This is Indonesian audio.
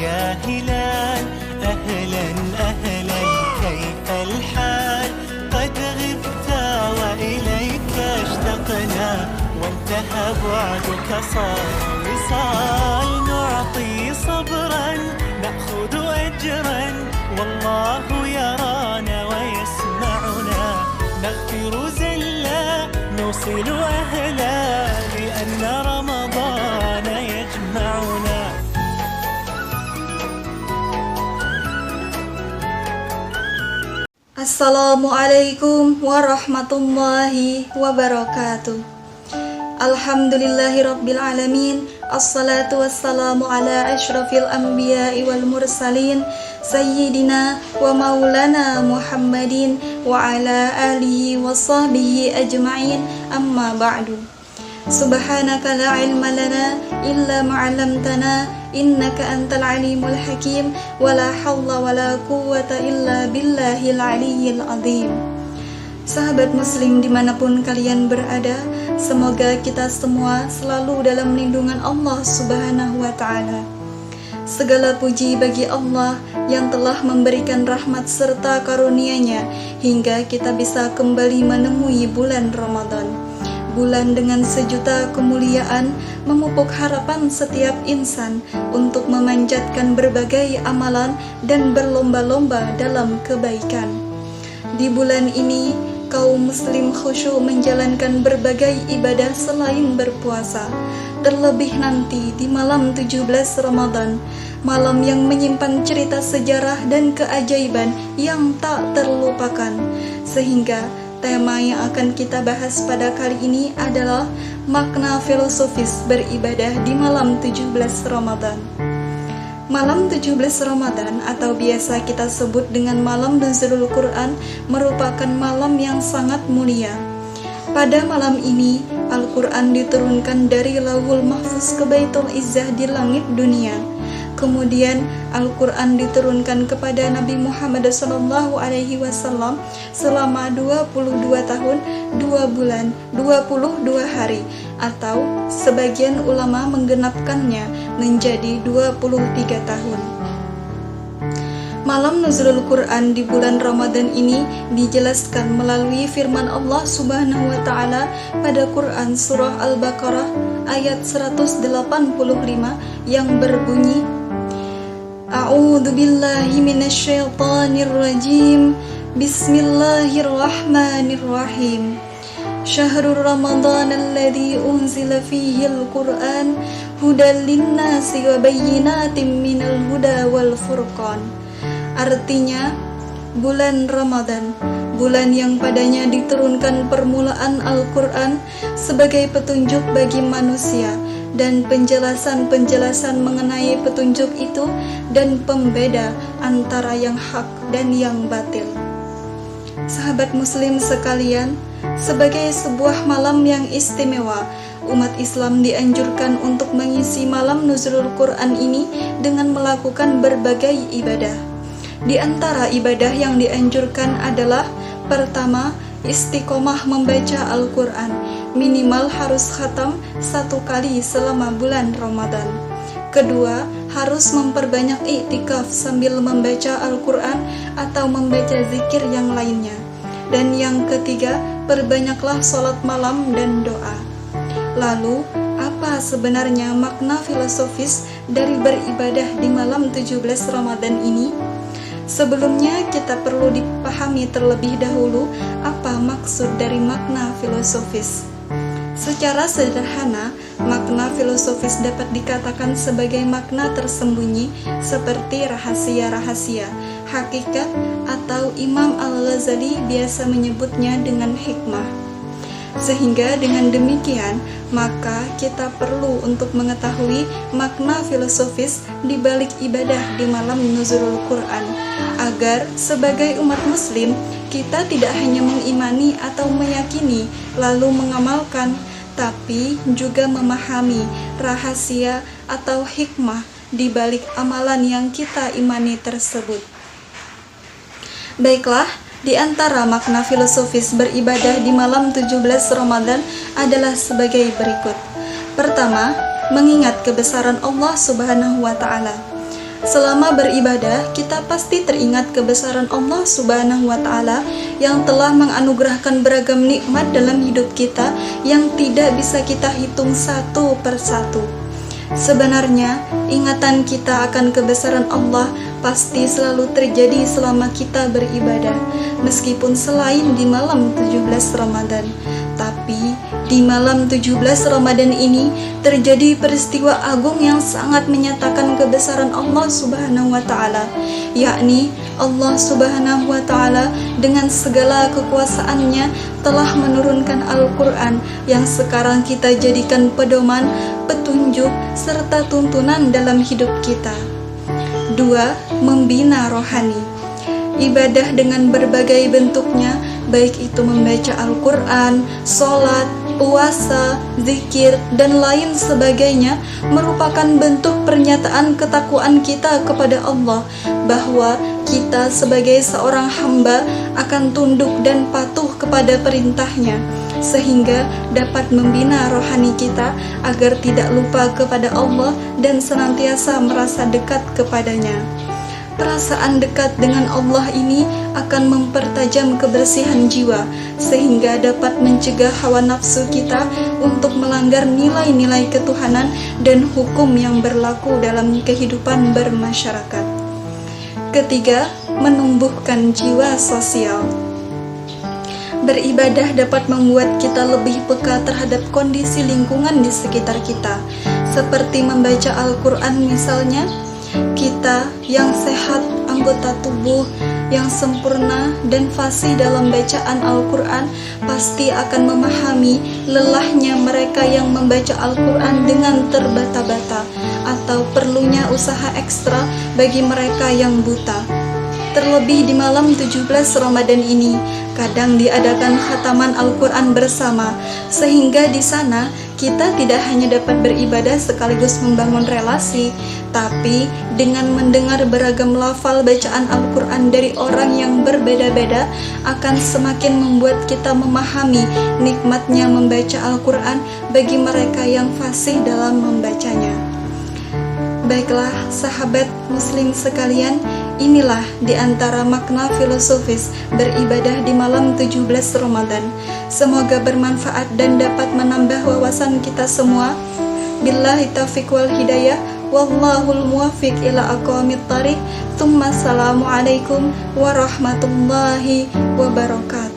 يا هلال أهلا أهلا كيف الحال قد غبت وإليك اشتقنا وانتهى بعدك صار وصال نعطي صبرا نأخذ أجرا والله يرانا ويسمعنا نغفر زلا نوصل أهلا لأن رمضان يجمعنا. Assalamualaikum warahmatullahi wabarakatuh. Alhamdulillahirabbil alamin. Assalatu wassalamu ala asyrafil anbiya'i wal mursalin sayyidina wa maulana Muhammadin wa ala alihi wa sahbihi ajma'in. Amma ba'du. Subhanaka la ilma lana illa ma'alamtana innaka antal alimul hakim wala hawla wala quwwata illa billahil aliyyil azim. Sahabat muslim dimanapun kalian berada, semoga kita semua selalu dalam lindungan Allah subhanahu wa ta'ala. Segala puji bagi Allah yang telah memberikan rahmat serta karunia-Nya hingga kita bisa kembali menemui bulan Ramadan. Bulan dengan sejuta kemuliaan memupuk harapan setiap insan untuk memanjatkan berbagai amalan dan berlomba-lomba dalam kebaikan. Di bulan ini, kaum muslim khusyuk menjalankan berbagai ibadah selain berpuasa. Terlebih nanti di malam 17 Ramadan, malam yang menyimpan cerita sejarah dan keajaiban yang tak terlupakan. Sehingga tema yang akan kita bahas pada kali ini adalah makna filosofis beribadah di malam 17 Ramadan. Malam 17 Ramadan atau biasa kita sebut dengan malam Nuzulul Quran merupakan malam yang sangat mulia. Pada malam ini, Al-Quran diturunkan dari Lauhul Mahfuz ke Baitul Izzah di langit dunia. Kemudian Al-Quran diturunkan kepada Nabi Muhammad SAW selama 22 tahun, 2 bulan, 22 hari, atau sebagian ulama menggenapkannya menjadi 23 tahun. Malam Nuzulul Quran di bulan Ramadan ini dijelaskan melalui firman Allah Subhanahu wa Ta'ala pada Quran Surah Al-Baqarah ayat 185 yang berbunyi, A'udzu billahi minasyaitonir rajim. Bismillahirrahmanirrahim. Syahrul Ramadan alladzi unzila fihi al-Qur'an hudan lin-nasi wa bayyinatin minal huda wal furqan. Artinya, bulan Ramadan, bulan yang padanya diturunkan permulaan Al-Qur'an sebagai petunjuk bagi manusia dan penjelasan-penjelasan mengenai petunjuk itu dan pembeda antara yang hak dan yang batil. Sahabat muslim sekalian, sebagai sebuah malam yang istimewa, umat Islam dianjurkan untuk mengisi malam Nuzulul Quran ini dengan melakukan berbagai ibadah. Di antara ibadah yang dianjurkan adalah pertama, istiqomah membaca Al-Quran, minimal harus khatam 1 kali selama bulan Ramadan. Kedua, harus memperbanyak iktikaf sambil membaca Al-Quran atau membaca zikir yang lainnya. Dan yang ketiga, perbanyaklah sholat malam dan doa. Lalu, apa sebenarnya makna filosofis dari beribadah di malam 17 Ramadan ini? Sebelumnya kita perlu dipahami terlebih dahulu apa maksud dari makna filosofis. Secara sederhana, makna filosofis dapat dikatakan sebagai makna tersembunyi seperti rahasia-rahasia, hakikat, atau Imam Al-Ghazali biasa menyebutnya dengan hikmah. Sehingga dengan demikian, maka kita perlu untuk mengetahui makna filosofis di balik ibadah di malam Nuzulul Quran, agar sebagai umat muslim, kita tidak hanya mengimani atau meyakini lalu mengamalkan, tapi juga memahami rahasia atau hikmah di balik amalan yang kita imani tersebut. Baiklah, di antara makna filosofis beribadah di malam 17 Ramadan adalah sebagai berikut. Pertama, mengingat kebesaran Allah Subhanahu wa Ta'ala. Selama beribadah, kita pasti teringat kebesaran Allah Subhanahu wa Ta'ala yang telah menganugerahkan beragam nikmat dalam hidup kita yang tidak bisa kita hitung satu persatu. Sebenarnya, ingatan kita akan kebesaran Allah pasti selalu terjadi selama kita beribadah, meskipun selain di malam 17 Ramadan. Tapi di malam 17 Ramadan ini terjadi peristiwa agung yang sangat menyatakan kebesaran Allah Subhanahu wa Ta'ala, yakni Allah Subhanahu wa Ta'ala dengan segala kekuasaannya telah menurunkan Al-Quran yang sekarang kita jadikan pedoman, petunjuk, serta tuntunan dalam hidup kita. 2. Membina rohani. Ibadah dengan berbagai bentuknya, baik itu membaca Al-Quran, sholat, puasa, zikir, dan lain sebagainya, merupakan bentuk pernyataan ketakwaan kita kepada Allah, bahwa kita sebagai seorang hamba akan tunduk dan patuh kepada perintahnya, sehingga dapat membina rohani kita agar tidak lupa kepada Allah dan senantiasa merasa dekat kepadanya. Perasaan dekat dengan Allah ini akan mempertajam kebersihan jiwa, sehingga dapat mencegah hawa nafsu kita untuk melanggar nilai-nilai ketuhanan dan hukum yang berlaku dalam kehidupan bermasyarakat. Ketiga, menumbuhkan jiwa sosial. Beribadah dapat membuat kita lebih peka terhadap kondisi lingkungan di sekitar kita, seperti membaca Al-Quran misalnya. Kita yang sehat, anggota tubuh yang sempurna dan fasih dalam bacaan Al-Quran pasti akan memahami lelahnya mereka yang membaca Al-Quran dengan terbata-bata, atau perlunya usaha ekstra bagi mereka yang buta. Terlebih di malam 17 Ramadan ini, kadang diadakan khataman Al-Quran bersama, sehingga di sana kita tidak hanya dapat beribadah sekaligus membangun relasi, tapi dengan mendengar beragam lafal bacaan Al-Quran dari orang yang berbeda-beda akan semakin membuat kita memahami nikmatnya membaca Al-Quran bagi mereka yang fasih dalam membacanya. Baiklah sahabat muslim sekalian, inilah di antara makna filosofis beribadah di malam 17 Ramadan. Semoga bermanfaat dan dapat menambah wawasan kita semua. Billahi taufiq wal hidayah, wallahul muwaffiq ila aqwamit thariq. Assalamualaikum warahmatullahi wabarakatuh.